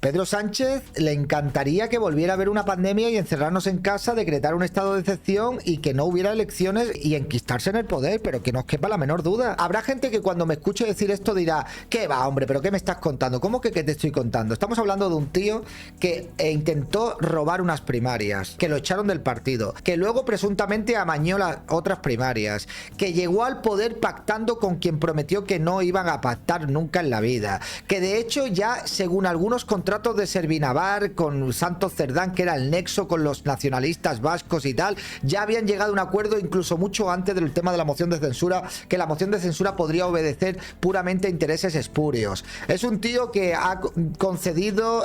Pedro Sánchez le encantaría que volviera a haber una pandemia y encerrarnos en casa, decretar un estado de excepción y que no hubiera elecciones y enquistarse en el poder, pero que no os quepa la menor duda. Habrá gente que cuando me escuche decir esto dirá, ¿qué va, hombre? ¿Pero qué me estás contando? ¿Cómo que qué te estoy contando? Estamos hablando de un tío que intentó robar unas primarias, que lo echaron del partido, que luego presuntamente amañó las otras primarias, que llegó al poder pactando con quien prometió que no iban a pactar nunca en la vida, que de hecho ya, según algunos contratos de Servinavar con Santos Cerdán, que era el nexo con los nacionalistas vascos y tal, ya habían llegado a un acuerdo incluso mucho antes del tema de la moción de censura, que la moción de censura podría obedecer puramente a intereses espurios. Es un tío que ha concedido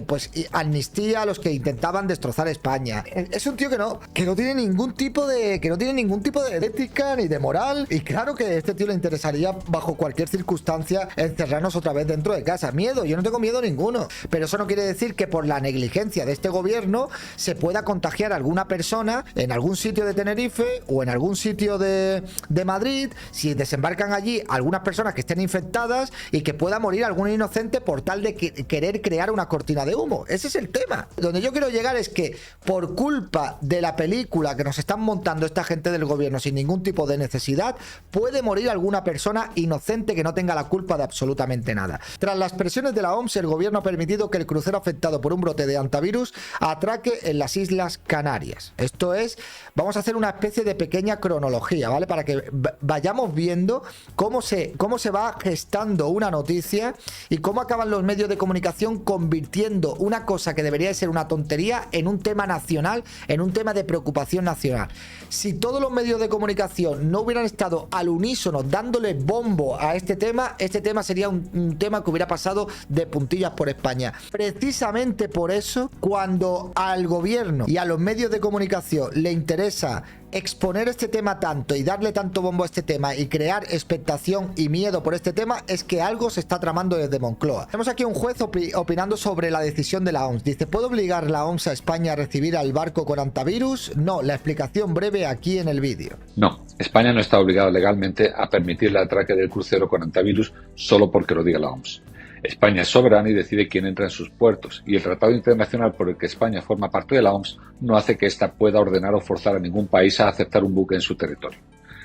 pues amnistía a los que intentaban destrozar España. Es un tío que no tiene ningún tipo de ética ni de moral, y claro que a este tío le interesaría bajo cualquier circunstancia encerrarnos otra vez dentro de casa. Miedo, yo no tengo miedo ninguno, pero eso no quiere decir que por la negligencia de este gobierno se pueda contagiar a alguna persona en algún sitio de Tenerife o en algún sitio de Madrid, si desembarcan allí algunas personas que estén infectadas, y que pueda morir algún inocente por tal de querer crear una cortina de humo. Ese es el tema. Donde yo quiero llegar es que por culpa de la película que nos están montando esta gente del gobierno sin ningún tipo de necesidad, puede morir alguna persona inocente que no tenga la culpa de absolutamente nada. Tras las presiones de la OMS, el gobierno ha permitido que el crucero afectado por un brote de hantavirus atraque en las Islas Canarias. Esto es, vamos a hacer una especie de pequeña cronología, ¿vale? Para que vayamos viendo cómo se va gestando una noticia y cómo acaban los medios de comunicación convirtiendo una cosa que debería de ser una tontería en un tema nacional, en un tema de preocupación nacional. Si todos los medios de comunicación no hubieran estado al unísono dándole bombo a este tema sería un tema que hubiera pasado de puntillas por España. Precisamente por eso, cuando al gobierno y a los medios de comunicación le interesa exponer este tema tanto y darle tanto bombo a este tema y crear expectación y miedo por este tema, es que algo se está tramando desde Moncloa. Tenemos aquí un juez opinando sobre la decisión de la OMS. Dice, ¿puede obligar la OMS a España a recibir al barco con hantavirus? No, la explicación breve aquí en el vídeo. No, España no está obligada legalmente a permitir el atraque del crucero con hantavirus solo porque lo diga la OMS. España es soberana y decide quién entra en sus puertos, y el tratado internacional por el que España forma parte de la OMS no hace que ésta pueda ordenar o forzar a ningún país a aceptar un buque en su territorio.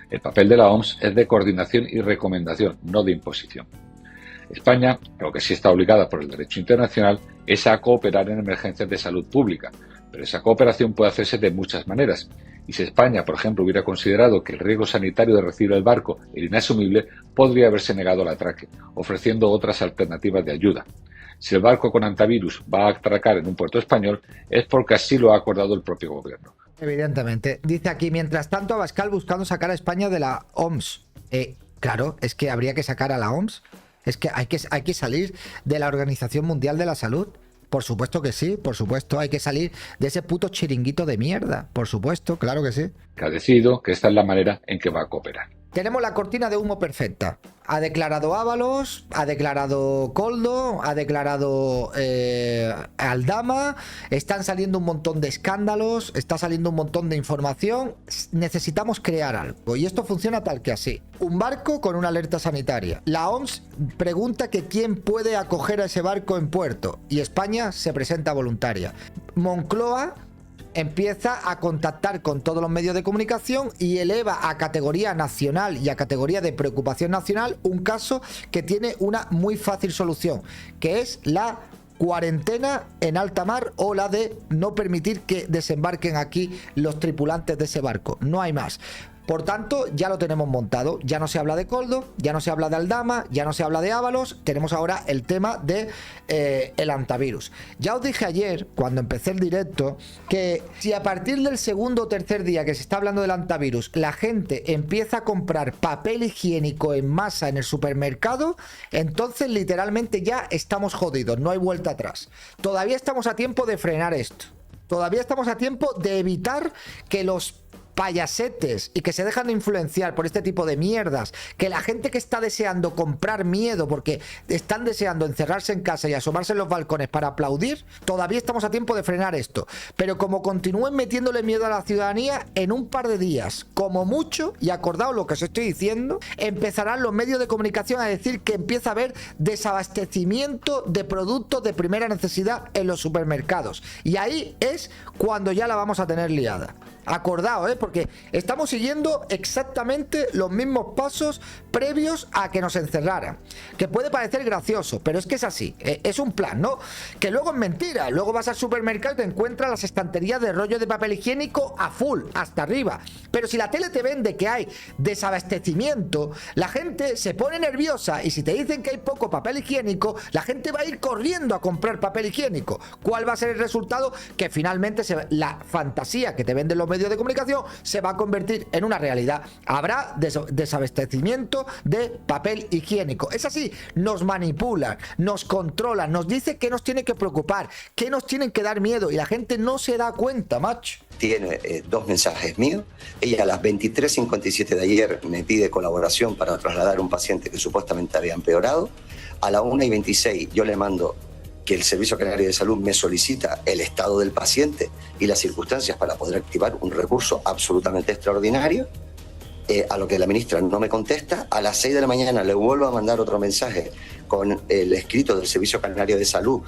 El papel de la OMS es de coordinación y recomendación, no de imposición. España, lo que sí está obligada por el derecho internacional, es a cooperar en emergencias de salud pública, pero esa cooperación puede hacerse de muchas maneras. Y si España, por ejemplo, hubiera considerado que el riesgo sanitario de recibir el barco era inasumible, podría haberse negado el atraque, ofreciendo otras alternativas de ayuda. Si el barco con hantavirus va a atracar en un puerto español, es porque así lo ha acordado el propio gobierno. Evidentemente. Dice aquí, mientras tanto, Abascal buscando sacar a España de la OMS. Claro, es que habría que sacar a la OMS. Es que hay que salir de la Organización Mundial de la Salud. Por supuesto que sí, por supuesto, hay que salir de ese puto chiringuito de mierda. Por supuesto, claro que sí. Que ha decidido que esta es la manera en que va a cooperar. Tenemos la cortina de humo perfecta. Ha declarado Ábalos, ha declarado Koldo, ha declarado Aldama, están saliendo un montón de escándalos, está saliendo un montón de información. Necesitamos crear algo y esto funciona tal que así. Un barco con una alerta sanitaria. La OMS pregunta que quién puede acoger a ese barco en puerto y España se presenta voluntaria. Moncloa empieza a contactar con todos los medios de comunicación y eleva a categoría nacional y a categoría de preocupación nacional un caso que tiene una muy fácil solución, que es la cuarentena en alta mar o la de no permitir que desembarquen aquí los tripulantes de ese barco. No hay más. Por tanto, ya lo tenemos montado. Ya no se habla de Koldo, ya no se habla de Aldama, ya no se habla de Ábalos. Tenemos ahora el tema de el hantavirus. Ya os dije ayer, cuando empecé el directo, que si a partir del segundo o tercer día que se está hablando del hantavirus, la gente empieza a comprar papel higiénico en masa en el supermercado, entonces literalmente ya estamos jodidos, no hay vuelta atrás. Todavía estamos a tiempo de frenar esto. Todavía estamos a tiempo de evitar que los payasetes y que se dejan de influenciar por este tipo de mierdas, que la gente que está deseando comprar miedo porque están deseando encerrarse en casa y asomarse en los balcones para aplaudir, todavía estamos a tiempo de frenar esto. Pero como continúen metiéndole miedo a la ciudadanía, en un par de días, como mucho, y acordaos lo que os estoy diciendo, empezarán los medios de comunicación a decir que empieza a haber desabastecimiento de productos de primera necesidad en los supermercados. Y ahí es cuando ya la vamos a tener liada. Acordaos, porque estamos siguiendo exactamente los mismos pasos previos a que nos encerraran. Que puede parecer gracioso, pero es que es así. Es un plan, ¿no? Que luego es mentira. Luego vas al supermercado y te encuentras las estanterías de rollo de papel higiénico a full, hasta arriba. Pero si la tele te vende que hay desabastecimiento, la gente se pone nerviosa y si te dicen que hay poco papel higiénico, la gente va a ir corriendo a comprar papel higiénico. ¿Cuál va a ser el resultado? Que finalmente la fantasía que te venden los medios de comunicación se va a convertir en una realidad. Habrá desabastecimiento de papel higiénico. Es así, nos manipulan, nos controlan, nos dice que nos tiene que preocupar, que nos tienen que dar miedo y la gente no se da cuenta, macho. Tiene 2 mensajes míos. Ella a las 23:57 de ayer me pide colaboración para trasladar a un paciente que supuestamente había empeorado. A las 1:26 yo le mando que el Servicio Canario de Salud me solicita el estado del paciente y las circunstancias para poder activar un recurso absolutamente extraordinario, a lo que la ministra no me contesta. A las 6 de la mañana le vuelvo a mandar otro mensaje con el escrito del Servicio Canario de Salud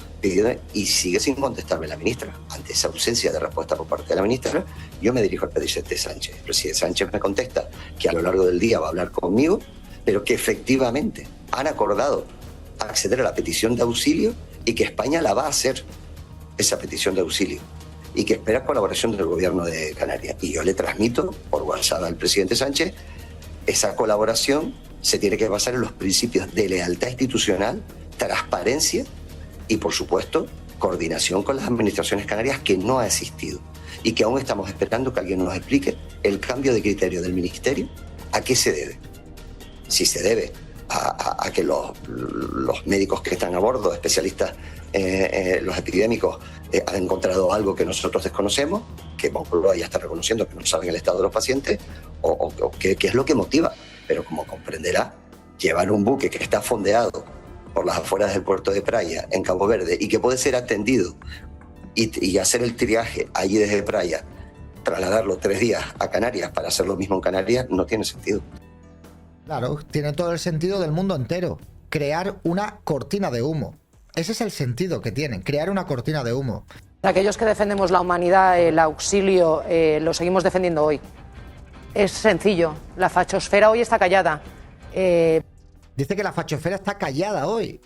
y sigue sin contestarme la ministra. Ante esa ausencia de respuesta por parte de la ministra, yo me dirijo al presidente Sánchez. El presidente Sánchez me contesta que a lo largo del día va a hablar conmigo, pero que efectivamente han acordado acceder a la petición de auxilio y que España la va a hacer, esa petición de auxilio, y que espera colaboración del gobierno de Canarias. Y yo le transmito por WhatsApp al presidente Sánchez, esa colaboración se tiene que basar en los principios de lealtad institucional, transparencia y, por supuesto, coordinación con las administraciones canarias, que no ha existido y que aún estamos esperando que alguien nos explique el cambio de criterio del ministerio, a qué se debe. Si se debe a que los médicos que están a bordo, especialistas, los epidémicos, han encontrado algo que nosotros desconocemos, que Moncloa ya está reconociendo que no saben el estado de los pacientes, o qué es lo que motiva. Pero como comprenderá, llevar un buque que está fondeado por las afueras del puerto de Praia, en Cabo Verde, y que puede ser atendido y hacer el triaje allí desde Praia, trasladarlo 3 días a Canarias para hacer lo mismo en Canarias, no tiene sentido. Claro, tiene todo el sentido del mundo entero. Crear una cortina de humo. Ese es el sentido que tienen, crear una cortina de humo. Aquellos que defendemos la humanidad, el auxilio, lo seguimos defendiendo hoy. Es sencillo, la fachosfera hoy está callada. Dice que la fachosfera está callada hoy.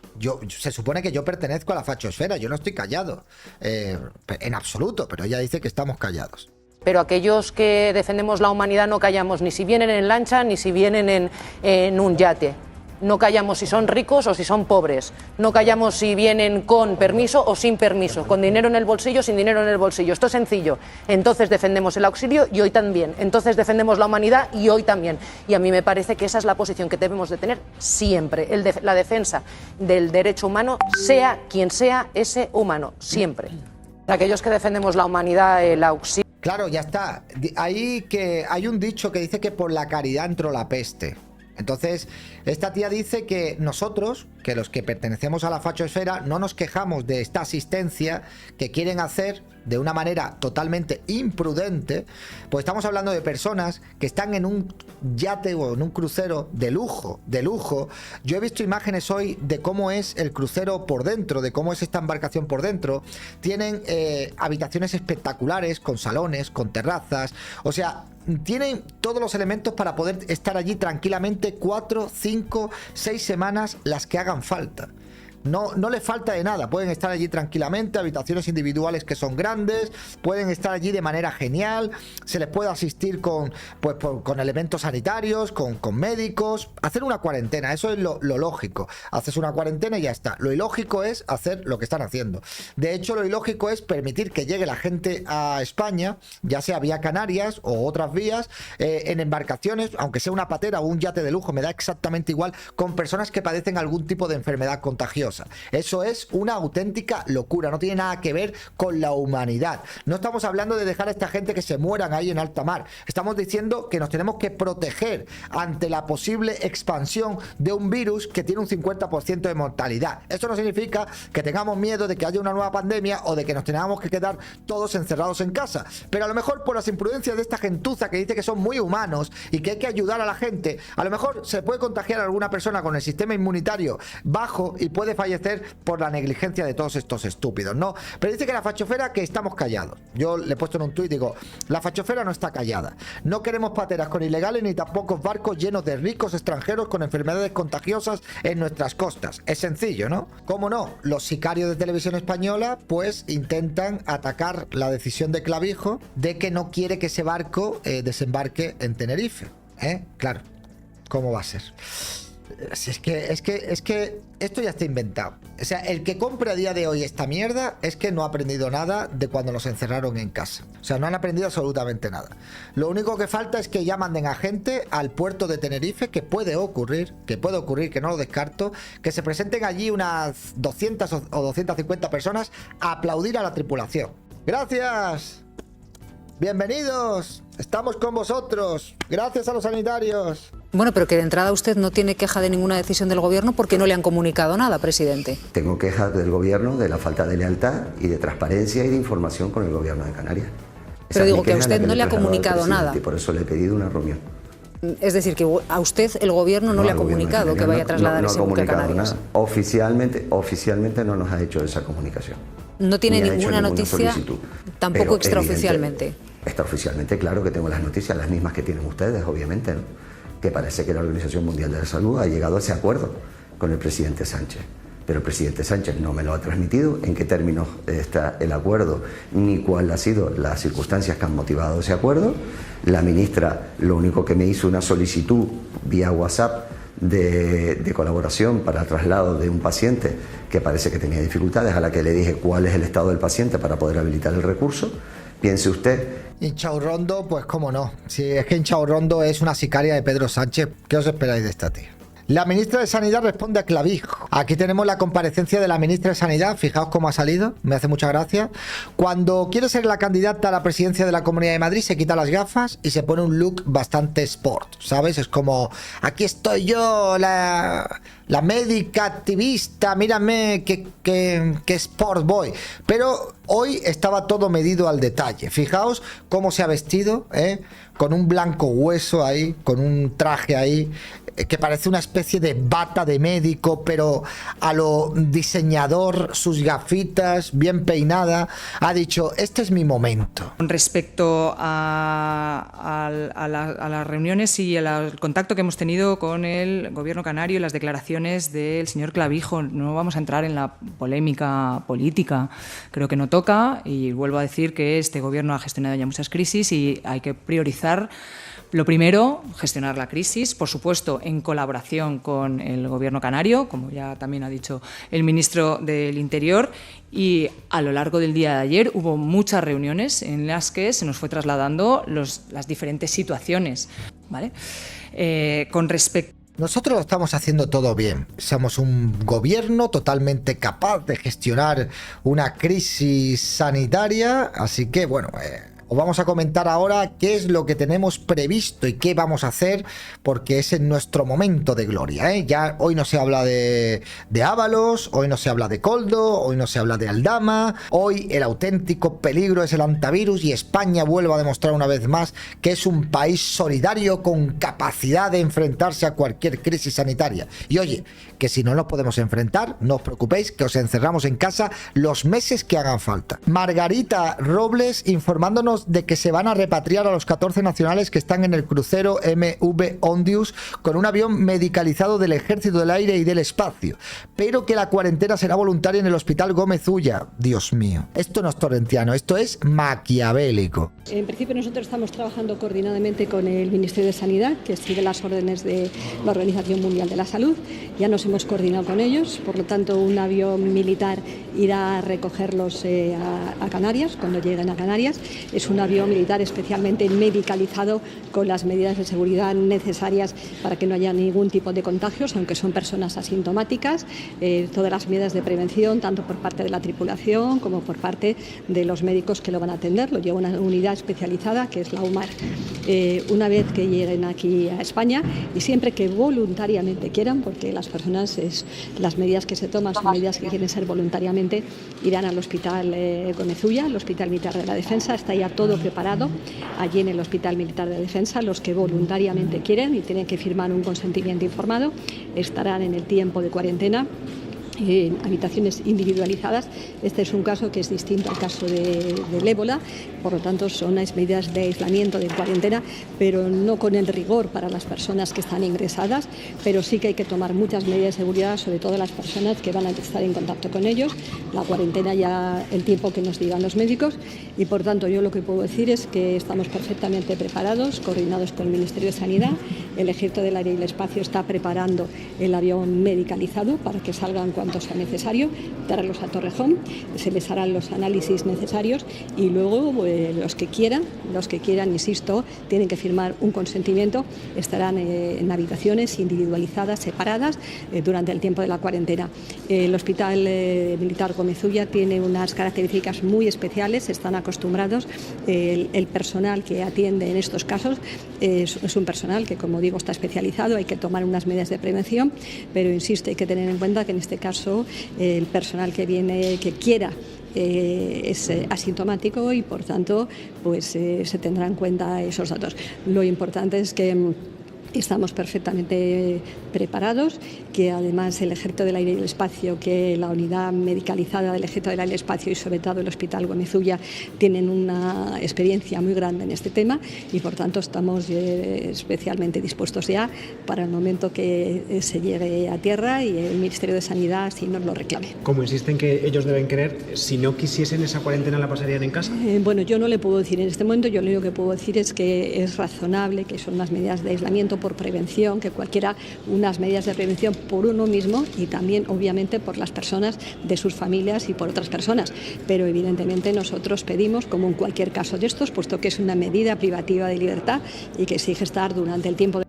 Se supone que yo pertenezco a la fachosfera, yo no estoy callado. En absoluto, pero ella dice que estamos callados. Pero aquellos que defendemos la humanidad no callamos ni si vienen en lancha ni si vienen en un yate. No callamos si son ricos o si son pobres. No callamos si vienen con permiso o sin permiso, con dinero en el bolsillo o sin dinero en el bolsillo. Esto es sencillo. Entonces defendemos el auxilio y hoy también. Entonces defendemos la humanidad y hoy también. Y a mí me parece que esa es la posición que debemos de tener siempre. La defensa del derecho humano, sea quien sea ese humano, siempre. Aquellos que defendemos la humanidad, el auxilio... Claro, ya está. Hay un dicho que dice que por la caridad entró la peste. Entonces, esta tía dice que nosotros, que los que pertenecemos a la fachosfera, no nos quejamos de esta asistencia que quieren hacer de una manera totalmente imprudente, pues estamos hablando de personas que están en un yate o en un crucero de lujo, de lujo. Yo he visto imágenes hoy de cómo es el crucero por dentro, de cómo es esta embarcación por dentro. Tienen habitaciones espectaculares, con salones, con terrazas, o sea... tienen todos los elementos para poder estar allí tranquilamente 4, 5, 6 semanas, las que hagan falta. No les falta de nada, pueden estar allí tranquilamente, habitaciones individuales que son grandes, pueden estar allí de manera genial, se les puede asistir con elementos sanitarios, con médicos, hacer una cuarentena, eso es lo lógico, haces una cuarentena y ya está. Lo ilógico es hacer lo que están haciendo. De hecho, lo ilógico es permitir que llegue la gente a España, ya sea vía Canarias o otras vías, en embarcaciones, aunque sea una patera o un yate de lujo, me da exactamente igual, con personas que padecen algún tipo de enfermedad contagiosa. contagiosa. Eso es una auténtica locura, no tiene nada que ver con la humanidad. No estamos hablando de dejar a esta gente que se mueran ahí en alta mar. Estamos diciendo que nos tenemos que proteger ante la posible expansión de un virus que tiene un 50% de mortalidad. Esto no significa que tengamos miedo de que haya una nueva pandemia o de que nos tengamos que quedar todos encerrados en casa. Pero a lo mejor por las imprudencias de esta gentuza que dice que son muy humanos y que hay que ayudar a la gente, a lo mejor se puede contagiar a alguna persona con el sistema inmunitario bajo y puede fallecer por la negligencia de todos estos estúpidos, ¿no? Pero dice que la fachofera, que estamos callados. Yo le he puesto en un tuit, digo, la fachofera no está callada. No queremos pateras con ilegales ni tampoco barcos llenos de ricos extranjeros con enfermedades contagiosas en nuestras costas. Es sencillo, ¿no? ¿Cómo no? Los sicarios de Televisión Española pues intentan atacar la decisión de Clavijo de que no quiere que ese barco desembarque en Tenerife. Claro, ¿cómo va a ser? Es que esto ya está inventado. O sea, el que compre a día de hoy esta mierda es que no ha aprendido nada de cuando los encerraron en casa. O sea, no han aprendido absolutamente nada. Lo único que falta es que ya manden a gente al puerto de Tenerife, que puede ocurrir, que no lo descarto, que se presenten allí unas 200 o 250 personas a aplaudir a la tripulación. ¡Gracias! ¡Bienvenidos! Estamos con vosotros. Gracias a los sanitarios. Bueno, pero que de entrada usted no tiene queja de ninguna decisión del gobierno porque no le han comunicado nada, presidente. Tengo quejas del gobierno de la falta de lealtad y de transparencia y de información con el gobierno de Canarias. Pero digo que a usted no le ha comunicado nada. Y por eso le he pedido una reunión. Es decir, que a usted el gobierno no le ha comunicado que vaya a trasladar ese buque a Canarias. Nada. Oficialmente no nos ha hecho esa comunicación. No tiene ninguna noticia, tampoco extraoficialmente. Extraoficialmente, claro que tengo las noticias, las mismas que tienen ustedes, obviamente, ¿no? Que parece que la Organización Mundial de la Salud ha llegado a ese acuerdo con el presidente Sánchez. Pero el presidente Sánchez no me lo ha transmitido, en qué términos está el acuerdo, ni cuáles han sido las circunstancias que han motivado ese acuerdo. La ministra lo único que me hizo una solicitud vía WhatsApp de colaboración para el traslado de un paciente que parece que tenía dificultades, a la que le dije cuál es el estado del paciente para poder habilitar el recurso. Piense usted. Inchaurrondo, pues cómo no. Si es que Inchaurrondo es una sicaria de Pedro Sánchez, ¿qué os esperáis de esta tía? La ministra de Sanidad responde a Clavijo. Aquí tenemos la comparecencia de la ministra de Sanidad. Fijaos cómo ha salido, me hace mucha gracia. Cuando quiere ser la candidata a la presidencia de la Comunidad de Madrid, se quita las gafas y se pone un look bastante sport, ¿sabes? Es como, aquí estoy yo, la médica activista, mírame que sport voy. Pero hoy estaba todo medido al detalle. Fijaos cómo se ha vestido, con un blanco hueso ahí, con un traje ahí, que parece una especie de bata de médico, pero a lo diseñador, sus gafitas, bien peinada. Ha dicho, este es mi momento. Con respecto a las reuniones y al contacto que hemos tenido con el gobierno canario y las declaraciones del señor Clavijo, no vamos a entrar en la polémica política. Creo que no toca, y vuelvo a decir que este gobierno ha gestionado ya muchas crisis y hay que priorizar. Lo primero, gestionar la crisis, por supuesto, en colaboración con el Gobierno canario, como ya también ha dicho el ministro del Interior, y a lo largo del día de ayer hubo muchas reuniones en las que se nos fue trasladando las diferentes situaciones, ¿vale? Con respecto. Nosotros lo estamos haciendo todo bien. Somos un gobierno totalmente capaz de gestionar una crisis sanitaria, así que, bueno, os vamos a comentar ahora qué es lo que tenemos previsto y qué vamos a hacer, porque es en nuestro momento de gloria, ¿eh? Ya hoy no se habla de Ábalos, hoy no se habla de Koldo, hoy no se habla de Aldama, hoy el auténtico peligro es el antivirus y España vuelve a demostrar una vez más que es un país solidario con capacidad de enfrentarse a cualquier crisis sanitaria. Y oye, que si no nos podemos enfrentar, no os preocupéis, que os encerramos en casa los meses que hagan falta. Margarita Robles informándonos de que se van a repatriar a los 14 nacionales que están en el crucero MV Ondius con un avión medicalizado del Ejército del Aire y del Espacio, pero que la cuarentena será voluntaria en el Hospital Gómez Ulla. Dios mío, esto no es torrentiano, esto es maquiavélico. En principio nosotros estamos trabajando coordinadamente con el Ministerio de Sanidad, que sigue las órdenes de la Organización Mundial de la Salud. Ya nos hemos coordinado con ellos, por lo tanto un avión militar irá a recogerlos a Canarias, cuando lleguen a Canarias. Es es un avión militar especialmente medicalizado con las medidas de seguridad necesarias para que no haya ningún tipo de contagios, aunque son personas asintomáticas. Todas las medidas de prevención, tanto por parte de la tripulación como por parte de los médicos que lo van a atender. Lo lleva una unidad especializada que es la UMAR. Una vez que lleguen aquí a España y siempre que voluntariamente quieran, porque las personas, las medidas que se toman son medidas que quieren ser voluntariamente, irán al Hospital Gómez Ulla, el Hospital Militar de la Defensa. Está ya todo preparado allí en el Hospital Militar de Defensa. Los que voluntariamente quieren y tienen que firmar un consentimiento informado estarán en el tiempo de cuarentena en habitaciones individualizadas. Este es un caso que es distinto al caso del ébola, por lo tanto son unas medidas de aislamiento, de cuarentena, pero no con el rigor para las personas que están ingresadas, pero sí que hay que tomar muchas medidas de seguridad, sobre todo las personas que van a estar en contacto con ellos, la cuarentena ya el tiempo que nos digan los médicos, y por tanto yo lo que puedo decir es que estamos perfectamente preparados, coordinados con el Ministerio de Sanidad. El Ejército del Aire y el Espacio está preparando el avión medicalizado para que salgan cuando sea necesario, traerlos a Torrejón, se les harán los análisis necesarios y luego los que quieran, insisto, tienen que firmar un consentimiento, estarán en habitaciones individualizadas, separadas, durante el tiempo de la cuarentena. El Hospital Militar Gómez Ulla tiene unas características muy especiales, están acostumbrados, el personal que atiende en estos casos es un personal que, como digo, está especializado, hay que tomar unas medidas de prevención, pero insisto, hay que tener en cuenta que en este caso el personal que viene, que quiera, es asintomático y por tanto pues se tendrá en cuenta esos datos. Lo importante es que estamos perfectamente preparados, que además el Ejército del Aire y el Espacio, que la unidad medicalizada del Ejército del Aire y el Espacio y sobre todo el Hospital Gómez Ulla tienen una experiencia muy grande en este tema y por tanto estamos especialmente dispuestos ya para el momento que se llegue a tierra y el Ministerio de Sanidad si nos lo reclame. Como insisten que ellos deben querer, si no quisiesen esa cuarentena la pasarían en casa. Bueno, yo no le puedo decir en este momento, yo lo único que puedo decir es que es razonable, que son unas medidas de aislamiento por prevención, que cualquiera, unas medidas de prevención por uno mismo y también obviamente por las personas de sus familias y por otras personas, pero evidentemente nosotros pedimos, como en cualquier caso de estos, puesto que es una medida privativa de libertad y que exige estar durante el tiempo de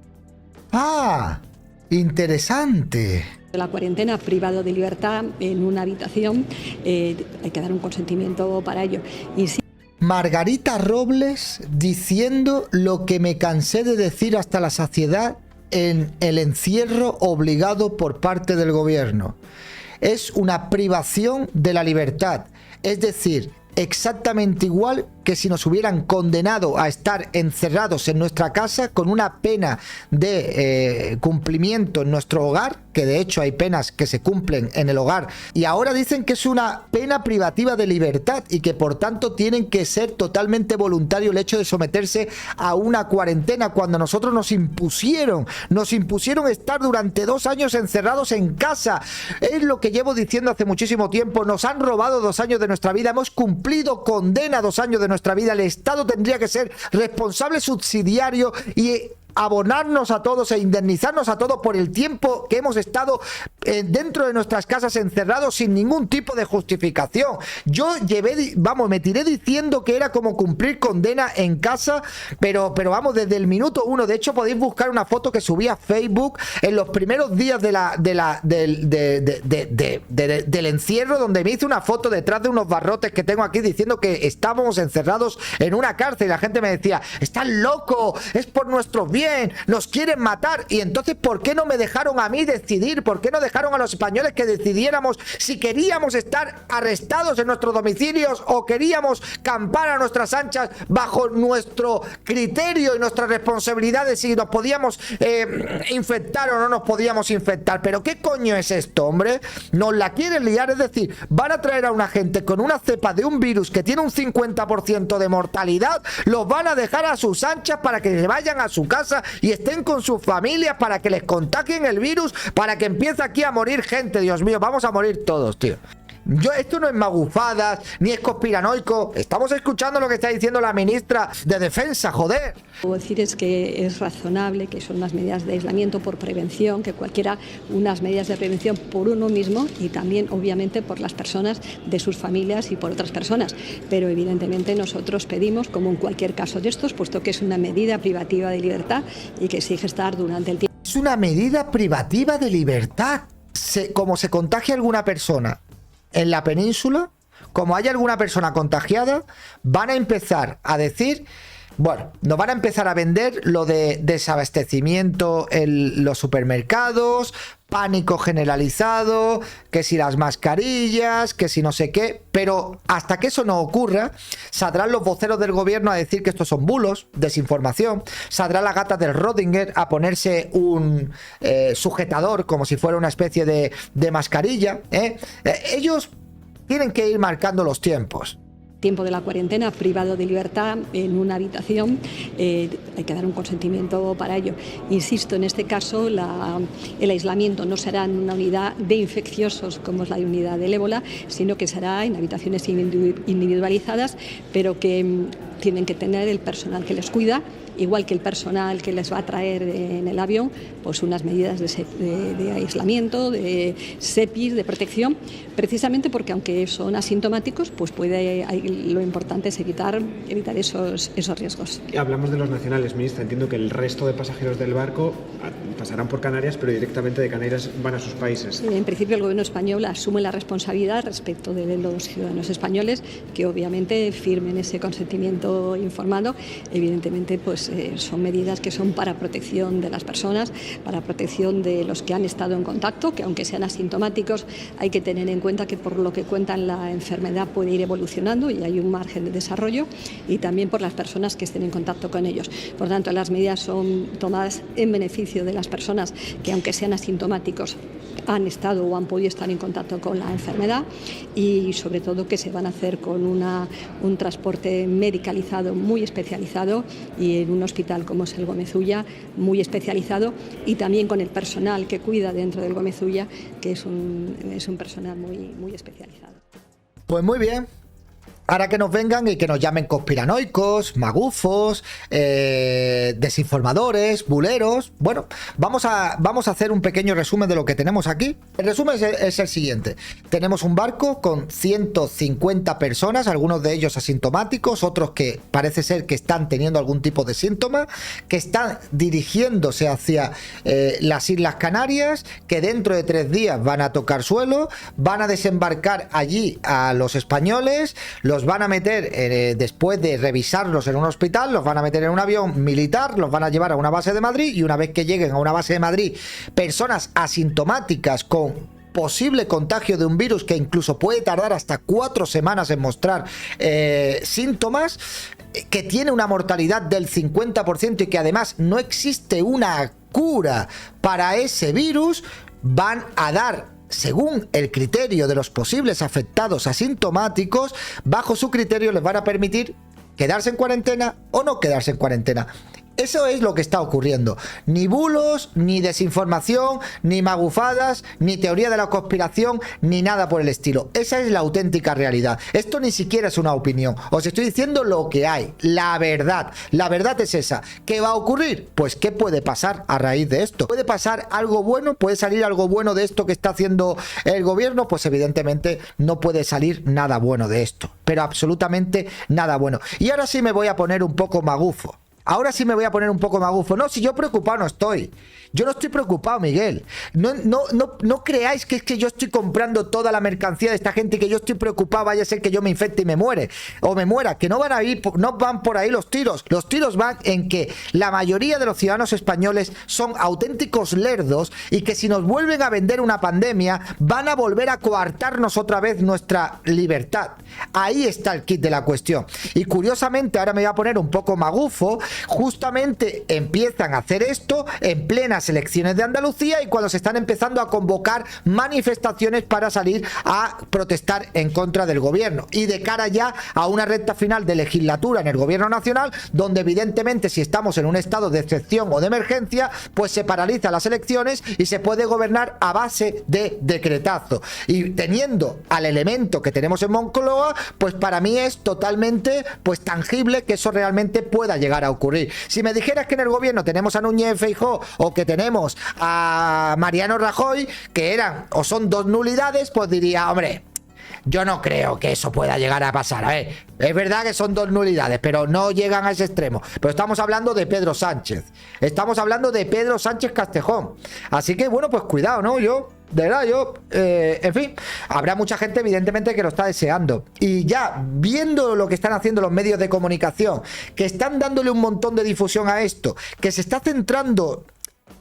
interesante. la cuarentena, privado de libertad en una habitación, hay que dar un consentimiento para ello. Y sí, Margarita Robles diciendo lo que me cansé de decir hasta la saciedad en el encierro obligado por parte del gobierno. Es una privación de la libertad, es decir, exactamente igual que si nos hubieran condenado a estar encerrados en nuestra casa con una pena de cumplimiento en nuestro hogar, que de hecho hay penas que se cumplen en el hogar, y ahora dicen que es una pena privativa de libertad y que por tanto tienen que ser totalmente voluntario el hecho de someterse a una cuarentena, cuando nosotros nos impusieron estar durante 2 años encerrados en casa. Es lo que llevo diciendo hace muchísimo tiempo, nos han robado 2 años de nuestra vida, hemos cumplido condena 2 años de nuestra vida, el Estado tendría que ser responsable subsidiario y abonarnos a todos e indemnizarnos a todos por el tiempo que hemos estado dentro de nuestras casas encerrados sin ningún tipo de justificación. Yo me tiré diciendo que era como cumplir condena en casa, pero vamos, desde el minuto 1. De hecho, podéis buscar una foto que subí a Facebook en los primeros días del encierro, donde me hice una foto detrás de unos barrotes que tengo aquí diciendo que estábamos encerrados en una cárcel y la gente me decía, estás loco, es por nuestros bienes, nos quieren matar. Y entonces, ¿por qué no me dejaron a mí decidir? ¿Por qué no dejaron a los españoles que decidiéramos si queríamos estar arrestados en nuestros domicilios o queríamos campar a nuestras anchas bajo nuestro criterio y nuestras responsabilidades, si nos podíamos infectar o no nos podíamos infectar? ¿Pero qué coño es esto, hombre? Nos la quieren liar, es decir, van a traer a una gente con una cepa de un virus que tiene un 50% de mortalidad, los van a dejar a sus anchas para que se vayan a su casa y estén con sus familias, para que les contagien el virus, para que empiece aquí a morir gente. Dios mío, vamos a morir todos, tío. Esto no es magufadas, ni es conspiranoico. Estamos escuchando lo que está diciendo la ministra de Defensa, joder. Puedo decir es que es razonable, que son unas medidas de aislamiento por prevención, que cualquiera, unas medidas de prevención por uno mismo y también obviamente por las personas de sus familias y por otras personas. Pero evidentemente nosotros pedimos, como en cualquier caso de estos, puesto que es una medida privativa de libertad y que exige estar durante el tiempo. Es una medida privativa de libertad. Como se contagia alguna persona en la península, como hay alguna persona contagiada, van a empezar a decir, bueno, nos van a empezar a vender lo de desabastecimiento en los supermercados, pánico generalizado, que si las mascarillas, que si no sé qué, pero hasta que eso no ocurra, saldrán los voceros del gobierno a decir que estos son bulos, desinformación, saldrá la gata del Rodinger a ponerse un sujetador como si fuera una especie de mascarilla, ellos tienen que ir marcando los tiempos. Tiempo de la cuarentena, privado de libertad en una habitación, hay que dar un consentimiento para ello. Insisto, en este caso el aislamiento no será en una unidad de infecciosos como es la unidad del ébola, sino que será en habitaciones individualizadas, pero que tienen que tener el personal que les cuida, igual que el personal que les va a traer en el avión, pues unas medidas de aislamiento, de SEPIs, de protección, precisamente porque aunque son asintomáticos, pues lo importante es evitar esos riesgos. Hablamos de los nacionales, ministra. Entiendo que el resto de pasajeros del barco pasarán por Canarias, pero directamente de Canarias van a sus países. En principio el gobierno español asume la responsabilidad respecto de los ciudadanos españoles que obviamente firmen ese consentimiento informado. Evidentemente pues son medidas que son para protección de las personas, para protección de los que han estado en contacto, que aunque sean asintomáticos hay que tener en cuenta que por lo que cuentan la enfermedad puede ir evolucionando y hay un margen de desarrollo, y también por las personas que estén en contacto con ellos. Por tanto, las medidas son tomadas en beneficio de las personas que aunque sean asintomáticos han estado o han podido estar en contacto con la enfermedad, y sobre todo que se van a hacer con un transporte medicalizado muy especializado y en un hospital como es el Gómez Ulla muy especializado, y también con el personal que cuida dentro del Gómez Ulla, que es un personal muy especializado. Pues muy bien. Ahora que nos vengan y que nos llamen conspiranoicos, magufos, desinformadores, buleros. Bueno, vamos a hacer un pequeño resumen de lo que tenemos aquí. El resumen es el siguiente. Tenemos un barco con 150 personas, algunos de ellos asintomáticos, otros que parece ser que están teniendo algún tipo de síntoma, que están dirigiéndose hacia las Islas Canarias, que dentro de 3 días van a tocar suelo, van a desembarcar allí a los españoles, los van a meter, después de revisarlos en un hospital, los van a meter en un avión militar, los van a llevar a una base de Madrid, y una vez que lleguen a una base de Madrid, personas asintomáticas con posible contagio de un virus que incluso puede tardar hasta 4 semanas en mostrar síntomas, que tiene una mortalidad del 50% y que además no existe una cura para ese virus, van a dar, según el criterio de los posibles afectados asintomáticos, bajo su criterio les van a permitir quedarse en cuarentena o no quedarse en cuarentena. Eso es lo que está ocurriendo. Ni bulos, ni desinformación, ni magufadas, ni teoría de la conspiración, ni nada por el estilo. Esa es la auténtica realidad. Esto ni siquiera es una opinión. Os estoy diciendo lo que hay, la verdad. La verdad es esa. ¿Qué va a ocurrir? Pues ¿qué puede pasar a raíz de esto? ¿Puede pasar algo bueno? ¿Puede salir algo bueno de esto que está haciendo el gobierno? Pues evidentemente no puede salir nada bueno de esto. Pero absolutamente nada bueno. Y ahora sí me voy a poner un poco magufo. Ahora sí me voy a poner un poco magufo. No, si yo preocupado no estoy. Yo no estoy preocupado, Miguel. No creáis que es que yo estoy comprando toda la mercancía de esta gente y que yo estoy preocupado, vaya a ser que yo me infecte y me muere. O me muera. Que no van por ahí los tiros. Los tiros van en que la mayoría de los ciudadanos españoles son auténticos lerdos, y que si nos vuelven a vender una pandemia, van a volver a coartarnos otra vez nuestra libertad. Ahí está el kit de la cuestión. Y curiosamente, ahora me voy a poner un poco magufo, justamente empiezan a hacer esto en plenas elecciones de Andalucía y cuando se están empezando a convocar manifestaciones para salir a protestar en contra del gobierno. Y de cara ya a una recta final de legislatura en el gobierno nacional, donde evidentemente si estamos en un estado de excepción o de emergencia, pues se paralizan las elecciones y se puede gobernar a base de decretazo. Y teniendo al elemento que tenemos en Moncloa, pues para mí es totalmente pues tangible que eso realmente pueda llegar a ocurrir. Si me dijeras que en el gobierno tenemos a Núñez Feijóo o que tenemos a Mariano Rajoy, que eran o son dos nulidades, pues diría, hombre, yo no creo que eso pueda llegar a pasar. A ver, es verdad que son dos nulidades, pero no llegan a ese extremo. Pero estamos hablando de Pedro Sánchez. Estamos hablando de Pedro Sánchez Castejón. Así que, bueno, pues cuidado, ¿no? De verdad, en fin, habrá mucha gente evidentemente que lo está deseando. Y ya viendo lo que están haciendo los medios de comunicación, que están dándole un montón de difusión a esto, que se está centrando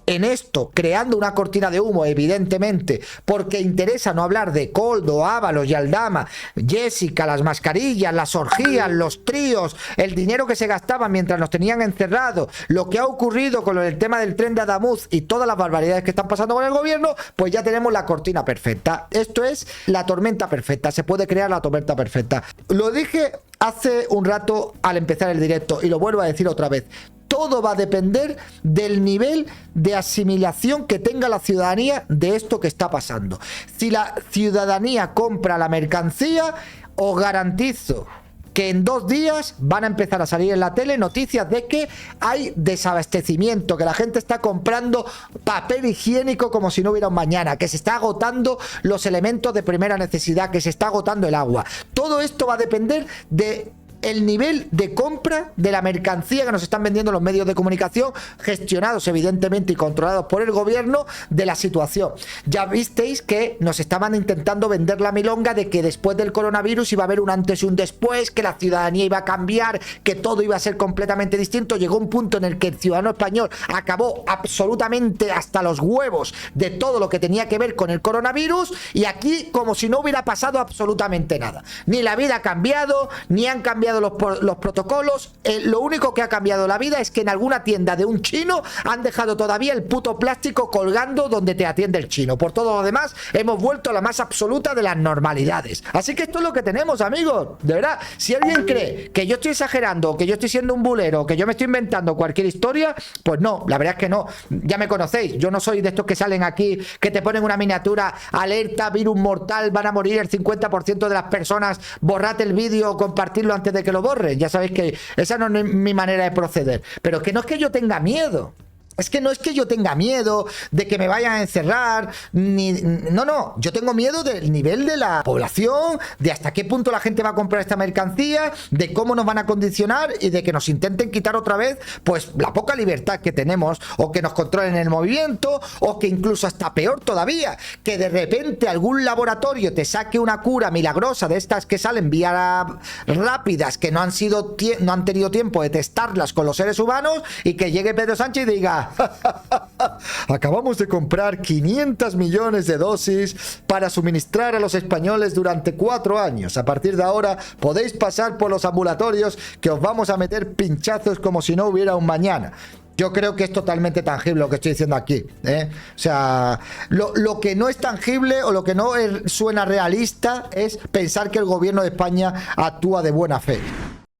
en esto, creando una cortina de humo, evidentemente, porque interesa no hablar de Koldo, Ábalos y Aldama, Jessica, las mascarillas, las orgías, los tríos, el dinero que se gastaba mientras nos tenían encerrados, lo que ha ocurrido con el tema del tren de Adamuz y todas las barbaridades que están pasando con el gobierno, pues ya tenemos la cortina perfecta. Esto es la tormenta perfecta, se puede crear la tormenta perfecta. Lo dije hace un rato al empezar el directo y lo vuelvo a decir otra vez. Todo va a depender del nivel de asimilación que tenga la ciudadanía de esto que está pasando. Si la ciudadanía compra la mercancía, os garantizo que en 2 días van a empezar a salir en la tele noticias de que hay desabastecimiento, que la gente está comprando papel higiénico como si no hubiera un mañana, que se está agotando los elementos de primera necesidad, que se está agotando el agua. Todo esto va a depender de el nivel de compra de la mercancía que nos están vendiendo los medios de comunicación, gestionados evidentemente y controlados por el gobierno, de la situación. Ya visteis que nos estaban intentando vender la milonga de que después del coronavirus iba a haber un antes y un después, que la ciudadanía iba a cambiar, que todo iba a ser completamente distinto. Llegó un punto en el que el ciudadano español acabó absolutamente hasta los huevos de todo lo que tenía que ver con el coronavirus, y aquí como si no hubiera pasado absolutamente nada. Ni la vida ha cambiado, ni han cambiado los protocolos. Lo único que ha cambiado la vida es que en alguna tienda de un chino han dejado todavía el puto plástico colgando donde te atiende el chino. Por todo lo demás hemos vuelto a la más absoluta de las normalidades. Así que esto es lo que tenemos, amigos. De verdad, si alguien cree que yo estoy exagerando, que yo estoy siendo un bulero, que yo me estoy inventando cualquier historia, pues no, la verdad es que no. Ya me conocéis, yo no soy de estos que salen aquí, que te ponen una miniatura, alerta, virus mortal, van a morir el 50% de las personas, borrad el vídeo o compartirlo antes de que lo borren. Ya sabéis que esa no es mi manera de proceder, pero que no es que yo tenga miedo. Es que no es que yo tenga miedo de que me vayan a encerrar, no, yo tengo miedo del nivel de la población, de hasta qué punto la gente va a comprar esta mercancía, de cómo nos van a condicionar y de que nos intenten quitar otra vez pues la poca libertad que tenemos, o que nos controlen el movimiento, o que incluso hasta peor todavía, que de repente algún laboratorio te saque una cura milagrosa de estas que salen vía rápidas, que no han tenido tiempo de testarlas con los seres humanos, y que llegue Pedro Sánchez y diga: acabamos de comprar 500 millones de dosis para suministrar a los españoles durante 4 años. A partir de ahora podéis pasar por los ambulatorios, que os vamos a meter pinchazos como si no hubiera un mañana. Yo creo que es totalmente tangible lo que estoy diciendo aquí, ¿eh? O sea, lo que no es tangible o lo que no suena realista es pensar que el gobierno de España actúa de buena fe.